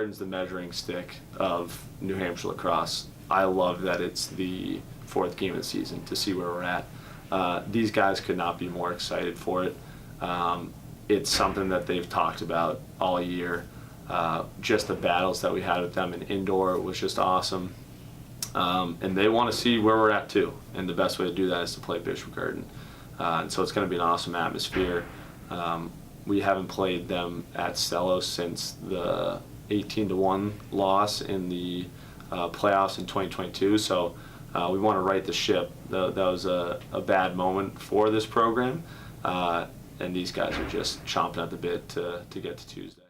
Guertin's the measuring stick of New Hampshire lacrosse. I love that it's the 4th game of the season to see where we're at. These guys could not be more excited for it. It's something that they've talked about all year. Just the battles that we had with them in indoor was just awesome. And they want to see where we're at too. And the best way to do that is to play Bishop Guertin. And so it's going to be an awesome atmosphere. We haven't played them at Stello since the 18-1 loss in the playoffs in 2022. So we want to right the ship. That was a bad moment for this program. And these guys are just chomping at the bit to get to Tuesday.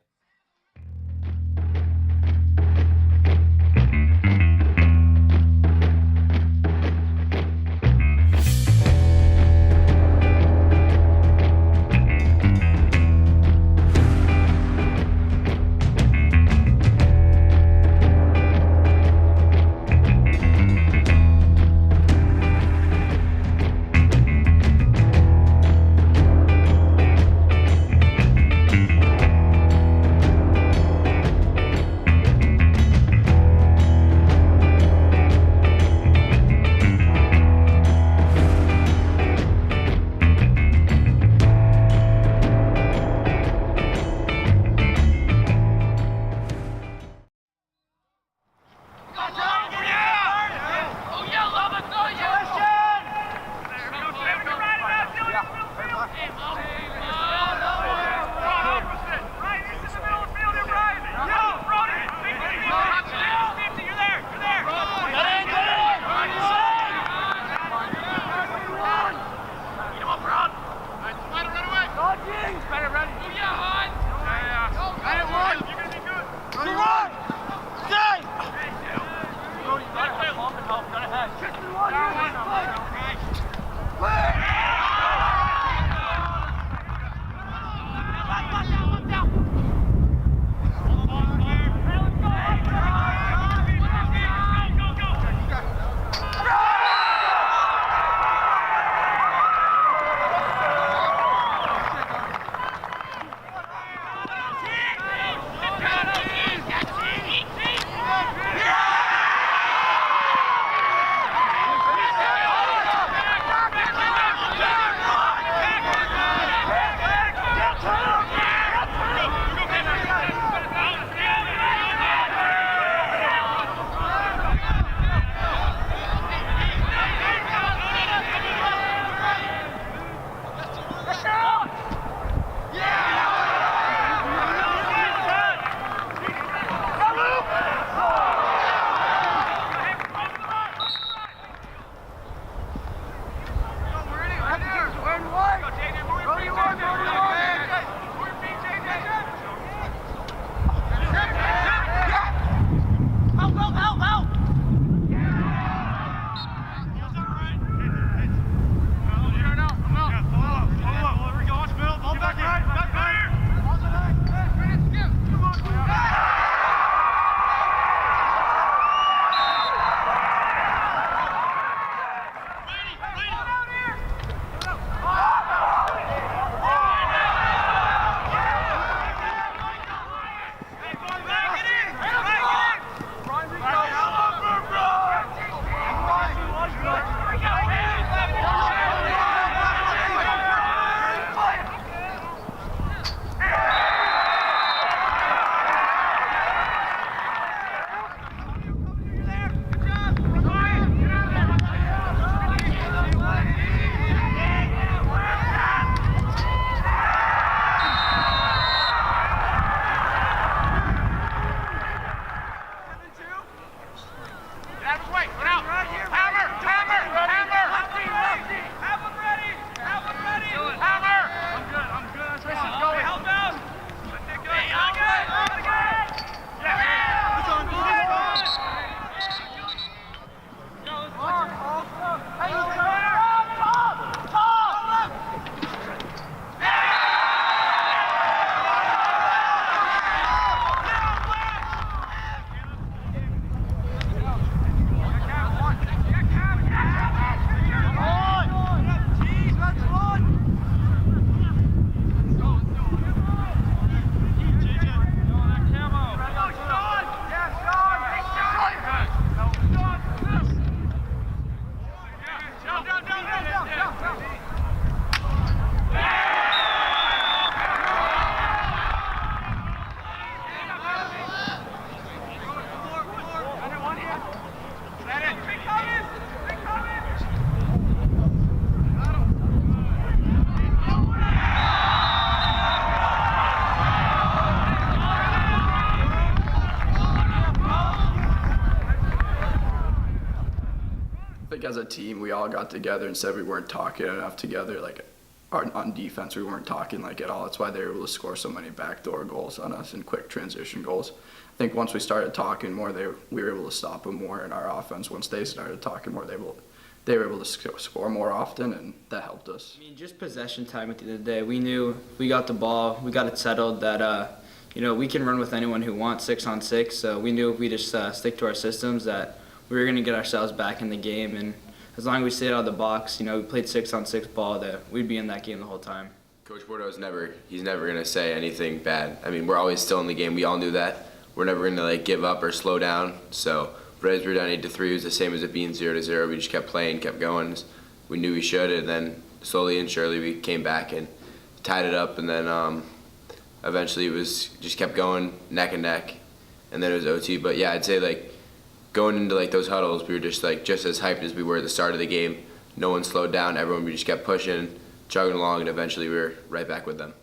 as a team, we all got together and said we weren't talking enough together. Like on defense, we weren't talking like at all. That's why they were able to score so many backdoor goals on us and quick transition goals. I think once we started talking more, we were able to stop them more in our offense. Once they started talking more, they were able to score more often, and that helped us. I mean, just possession time at the end of the day. We knew if we got the ball, we got it settled that, we can run with anyone who wants 6-on-6. So we knew if we just stick to our systems that we were going to get ourselves back in the game. And as long as we stayed out of the box, we played 6-on-6 ball, that we'd be in that game the whole time. Coach Bordeaux's he's never going to say anything bad. I mean, we're always still in the game. We all knew that. We're never going to give up or slow down. So right as we were down 8-3, it was the same as it being 0-0. We just kept playing, kept going. We knew we should, and then slowly and surely we came back and tied it up, and then eventually it was just kept going neck and neck, and then it was OT. But yeah, I'd say going into those huddles, we were just just as hyped as we were at the start of the game. No one slowed down. We just kept pushing, chugging along, and eventually we were right back with them.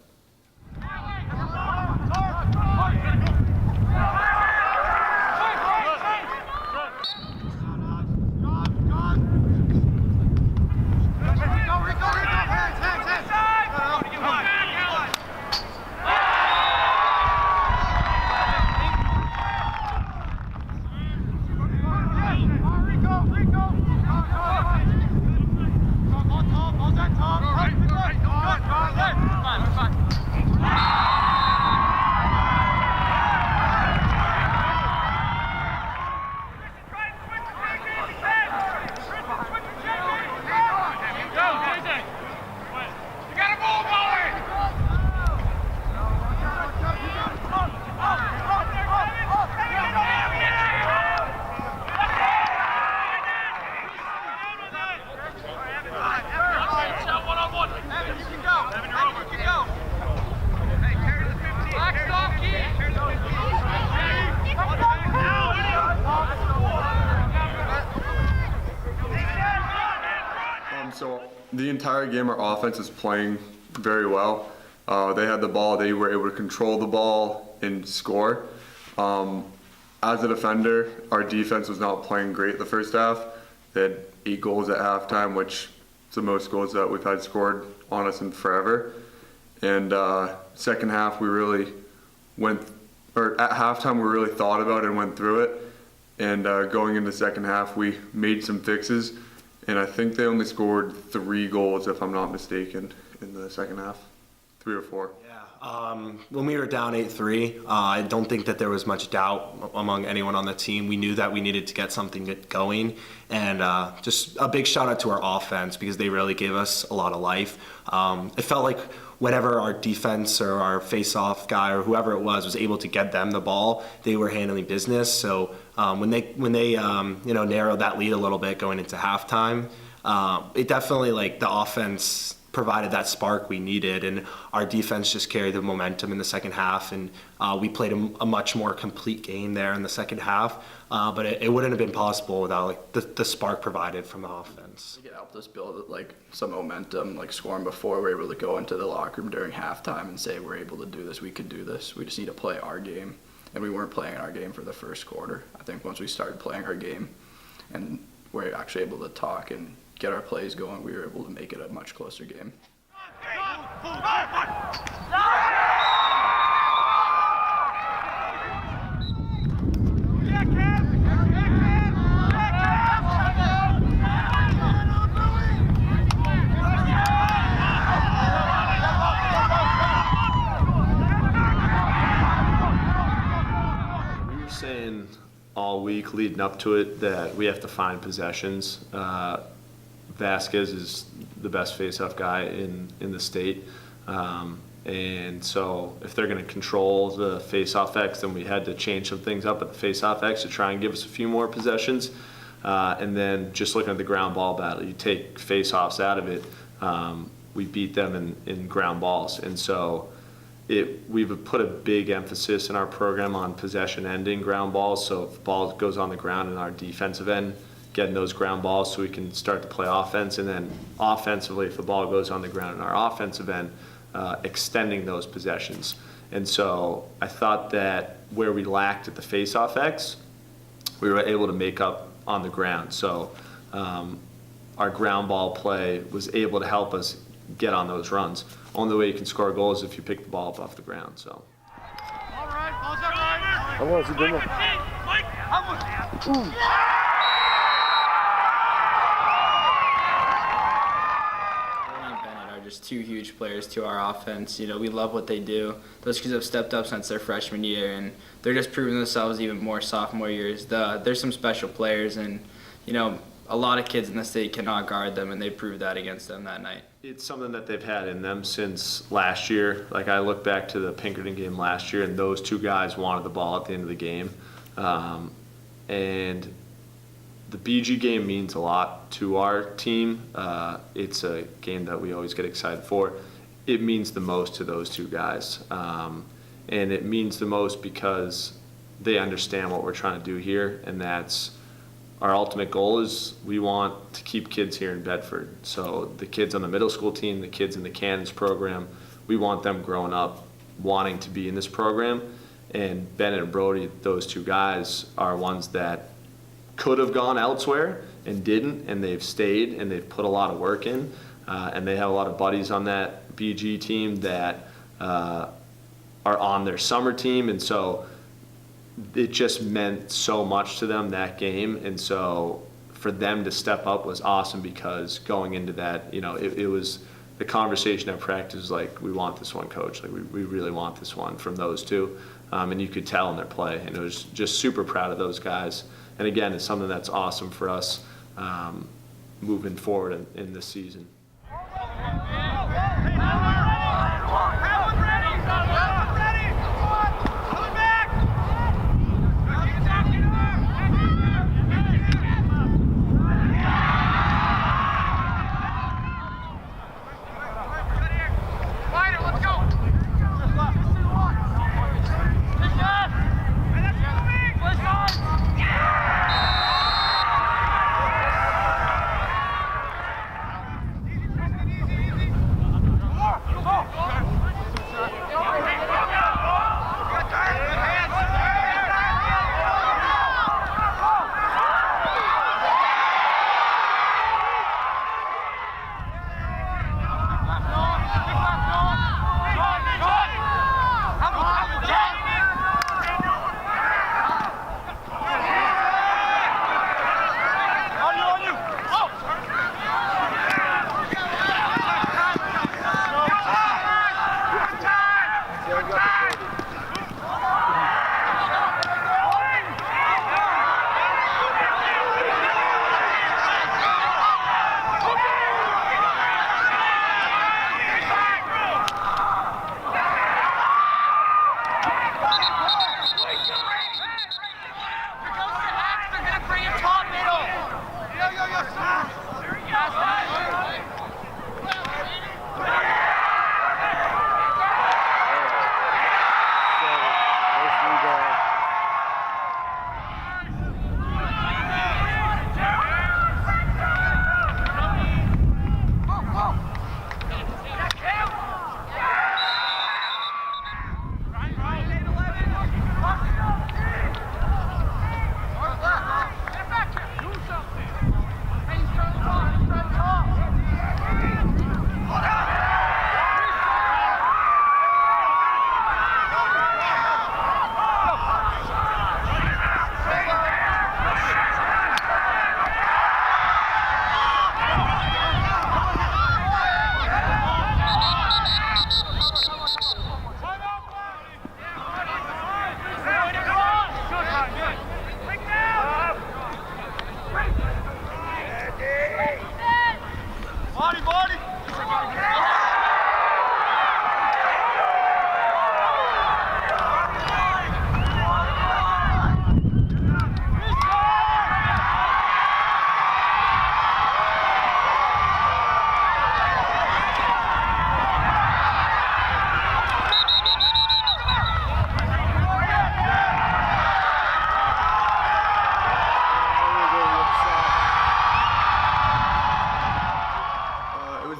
So the entire game, our offense is playing very well. They had the ball, they were able to control the ball and score. As a defender, our defense was not playing great the first half. They had 8 goals at halftime, which is the most goals that we've had scored on us in forever. And second half, at halftime, we really thought about it and went through it. And going into the second half, we made some fixes. And I think they only scored 3 goals, if I'm not mistaken, in the second half. 3 or 4. Yeah. When we were down 8-3, I don't think that there was much doubt among anyone on the team. We knew that we needed to get something going. And just a big shout out to our offense, because they really gave us a lot of life. It felt like whenever our defense or our face-off guy or whoever it was able to get them the ball, they were handling business. So when they narrowed that lead a little bit going into halftime, it definitely the offense provided that spark we needed, and our defense just carried the momentum in the second half, and we played a much more complete game there in the second half. But it wouldn't have been possible without the spark provided from the offense. It helped us build some momentum, scoring before. We were able to go into the locker room during halftime and say we're able to do this, we could do this. We just need to play our game, and we weren't playing our game for the first quarter. I think once we started playing our game and we're actually able to talk and get our plays going, we were able to make it a much closer game. We were saying all week leading up to it that we have to find possessions. Vasquez is the best face-off guy in the state. And so if they're going to control the face-off X, then we had to change some things up at the face-off X to try and give us a few more possessions. And then just looking at the ground ball battle, you take face-offs out of it, we beat them in ground balls. And so we've put a big emphasis in our program on possession ending ground balls. So if the ball goes on the ground in our defensive end, getting those ground balls so we can start to play offense, and then offensively, if the ball goes on the ground in our offensive end, extending those possessions. And so I thought that where we lacked at the face-off X, we were able to make up on the ground. So our ground ball play was able to help us get on those runs. Only way you can score goals is if you pick the ball up off the ground. So. Just two huge players to our offense. You know, we love what they do. Those kids have stepped up since their freshman year, and they're just proving themselves even more sophomore years. There's some special players, and, you know, a lot of kids in the state cannot guard them, and they proved that against them that night. It's something that they've had in them since last year. Like, I look back to the Pinkerton game last year, and those two guys wanted the ball at the end of the game. And the BG game means a lot to our team. It's a game that we always get excited for. It means the most to those two guys. And it means the most because they understand what we're trying to do here, and that's our ultimate goal is we want to keep kids here in Bedford. So the kids on the middle school team, the kids in the Cannons program, we want them growing up wanting to be in this program. And Bennett and Brody, those two guys, are ones that could have gone elsewhere and didn't, and they've stayed and they've put a lot of work in, and they have a lot of buddies on that BG team that are on their summer team, and so it just meant so much to them, that game. And so for them to step up was awesome, because going into that, you know, it was the conversation at practice was like, we want this one, coach, like we really want this one from those two. And you could tell in their play, and it was just super proud of those guys. And again, it's something that's awesome for us moving forward in this season.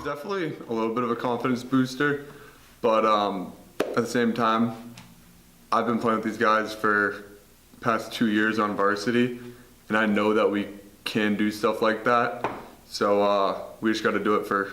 Definitely a little bit of a confidence booster, but at the same time, I've been playing with these guys for the past 2 years on varsity, and I know that we can do stuff like that. So we just got to do it for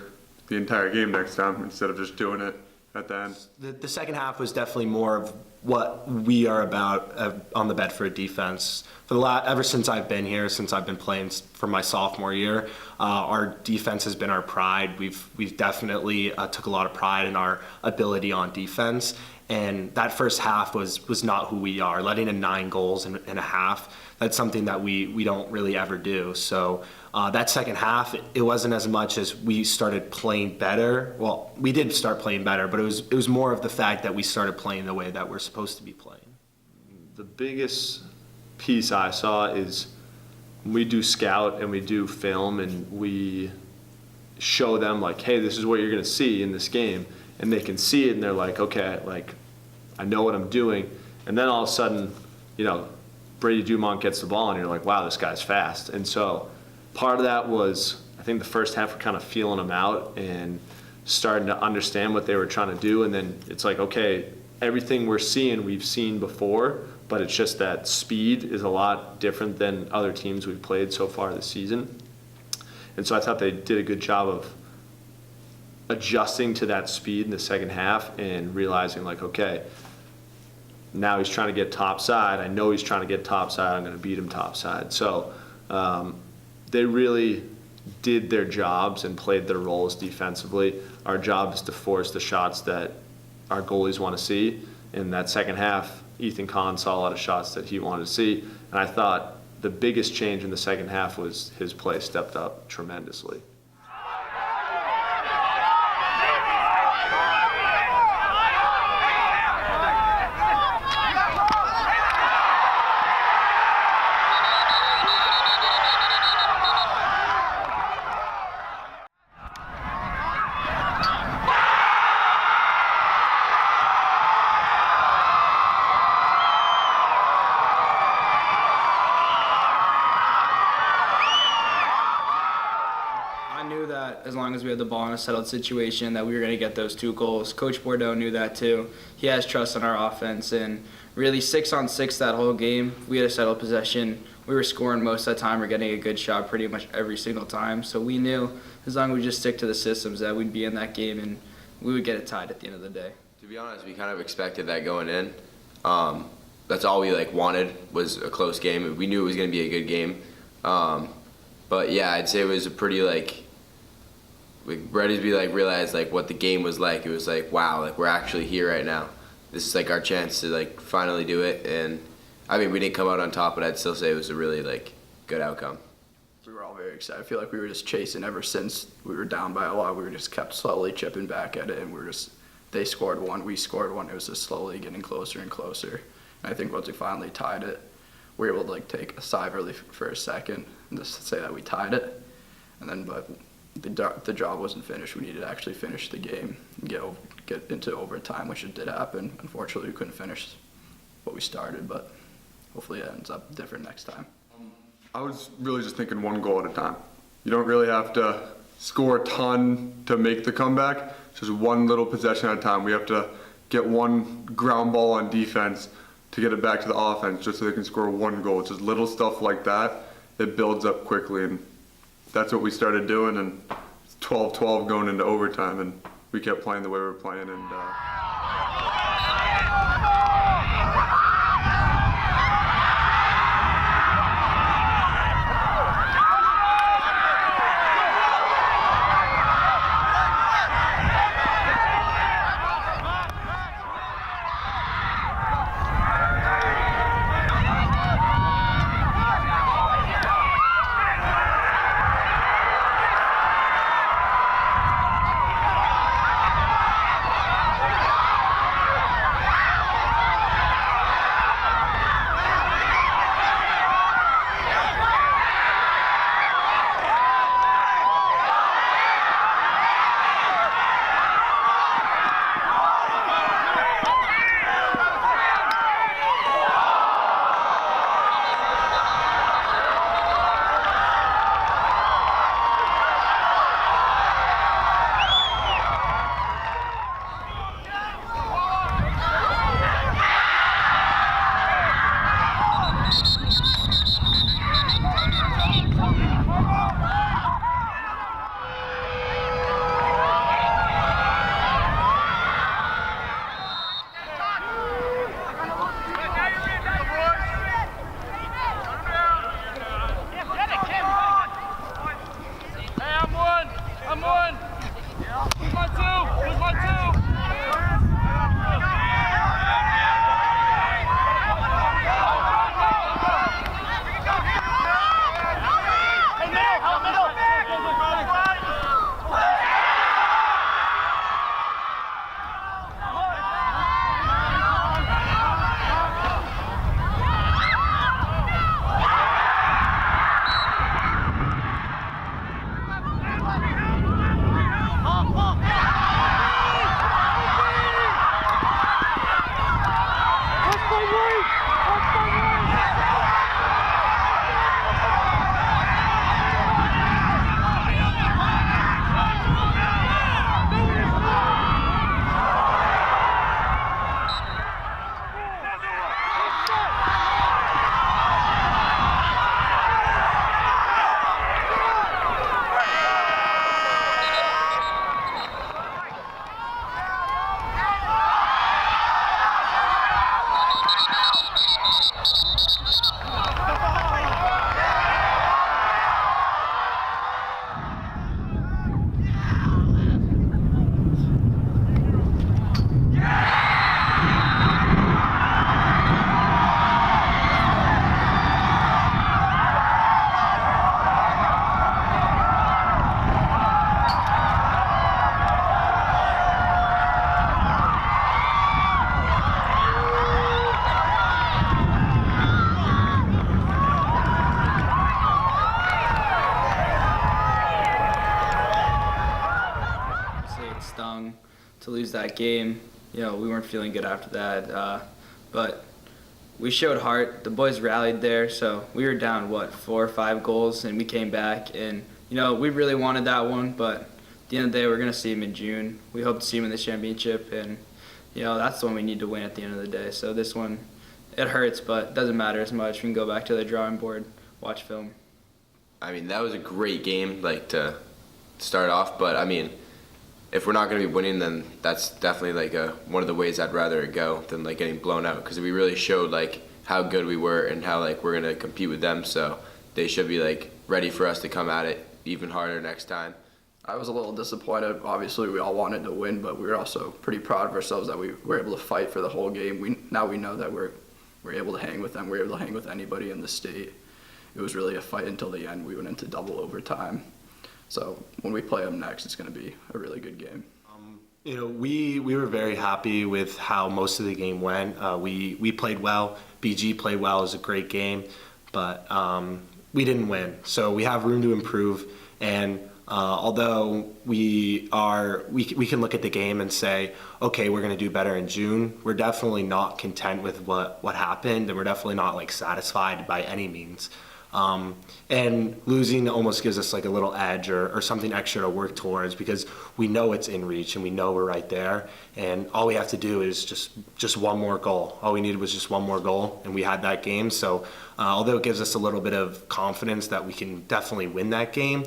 the entire game next time instead of just doing it at the end. The second half was definitely more of what we are about on the Bedford defense. Ever since I've been here, since I've been playing for my sophomore year, our defense has been our pride. We've definitely took a lot of pride in our ability on defense. And that first half was not who we are. Letting in 9 goals in a half, that's something that we don't really ever do. So that second half, it wasn't as much as we started playing better. Well, we did start playing better, but it was more of the fact that we started playing the way that we're supposed to be playing. The biggest piece I saw is we do scout and we do film and we show them like, hey, this is what you're going to see in this game. And they can see it and they're like, okay, like I know what I'm doing. And then all of a sudden, Brady Dumont gets the ball and you're like, wow, this guy's fast. And so part of that was, I think the first half we're kind of feeling them out and starting to understand what they were trying to do. And then it's like, okay, everything we're seeing, we've seen before, but it's just that speed is a lot different than other teams we've played so far this season. And so I thought they did a good job of adjusting to that speed in the second half and realizing like, okay, now he's trying to get top side. I know he's trying to get top side. I'm going to beat him top side. So they really did their jobs and played their roles defensively. Our job is to force the shots that our goalies want to see. In that second half, Ethan Kahn saw a lot of shots that he wanted to see. And I thought the biggest change in the second half was his play stepped up tremendously. As long as we had the ball in a settled situation, that we were going to get those 2 goals. Coach Bordeaux knew that too. He has trust in our offense, and really 6-on-6 that whole game, we had a settled possession. We were scoring most of the time or getting a good shot pretty much every single time. So we knew as long as we just stick to the systems that we'd be in that game and we would get it tied at the end of the day. To be honest, we kind of expected that going in. That's all we wanted was a close game. We knew it was going to be a good game. But yeah, I'd say it was a pretty right as we realized what the game was like, it was wow, we're actually here right now. This is our chance to finally do it. And I mean, we didn't come out on top, but I'd still say it was a really good outcome. We were all very excited. I feel like we were just chasing ever since we were down by a lot. We were just kept slowly chipping back at it, and they scored 1, we scored 1. It was just slowly getting closer and closer. And I think once we finally tied it, we were able to take a sigh of relief for a second and just say that we tied it. And then, but the job wasn't finished. We needed to actually finish the game and get into overtime, which it did happen. Unfortunately, we couldn't finish what we started, but hopefully it ends up different next time. I was really just thinking 1 goal at a time. You don't really have to score a ton to make the comeback. It's just 1 little possession at a time. We have to get 1 ground ball on defense to get it back to the offense just so they can score 1 goal. It's just little stuff like that. It builds up quickly, and that's what we started doing, and 12-12 going into overtime, and we kept playing the way we were playing. And to lose that game. We weren't feeling good after that, but we showed heart. The boys rallied there, so we were down 4 or 5 goals, and we came back. And we really wanted that one, but at the end of the day, we're gonna see them in June. We hope to see them in the championship, and that's the one we need to win at the end of the day. So this one, it hurts, but it doesn't matter as much. We can go back to the drawing board, watch film. I mean, that was a great game, to start off. But I mean, if we're not going to be winning, then that's definitely one of the ways I'd rather it go than getting blown out, because we really showed how good we were and how we're going to compete with them. So they should be ready for us to come at it even harder next time. I was a little disappointed. Obviously, we all wanted to win, but we were also pretty proud of ourselves that we were able to fight for the whole game. Now we know that we're able to hang with them. We're able to hang with anybody in the state. It was really a fight until the end. We went into double overtime. So when we play them next, it's going to be a really good game. We were very happy with how most of the game went. We played well. BG played well. It was a great game, but we didn't win. So we have room to improve. And although we can look at the game and say, okay, we're going to do better in June, we're definitely not content with what happened, and we're definitely not satisfied by any means. And losing almost gives us a little edge or something extra to work towards, because we know it's in reach and we know we're right there, and all we have to do is just one more goal. All we needed was just one more goal, and we had that game. So although it gives us a little bit of confidence that we can definitely win that game,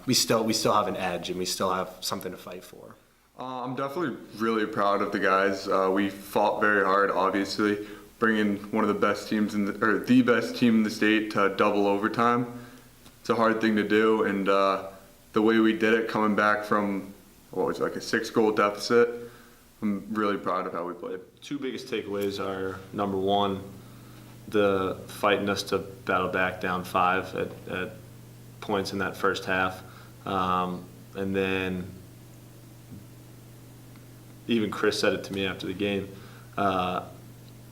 we still have an edge and we still have something to fight for. I'm definitely really proud of the guys. We fought very hard, obviously, bringing one of the best teams the best team in the state to double overtime. It's a hard thing to do, and the way we did it, coming back from a 6-goal deficit, I'm really proud of how we played. 2 biggest takeaways are, number one, the fighting us to battle back down 5 at points in that first half, and then even Chris said it to me after the game.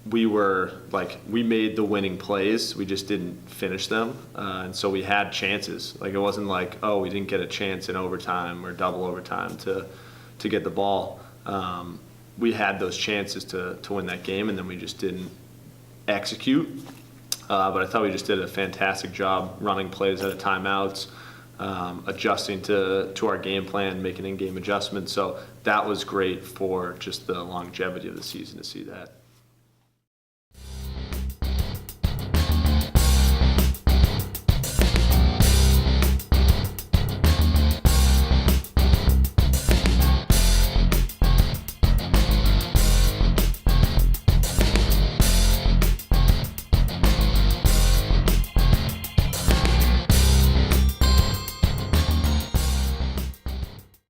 We made the winning plays, we just didn't finish them, and so we had chances. It wasn't we didn't get a chance in overtime or double overtime to get the ball. We had those chances to win that game, and then we just didn't execute. But I thought we just did a fantastic job running plays out of timeouts, adjusting to our game plan, making in-game adjustments. So that was great for just the longevity of the season to see that.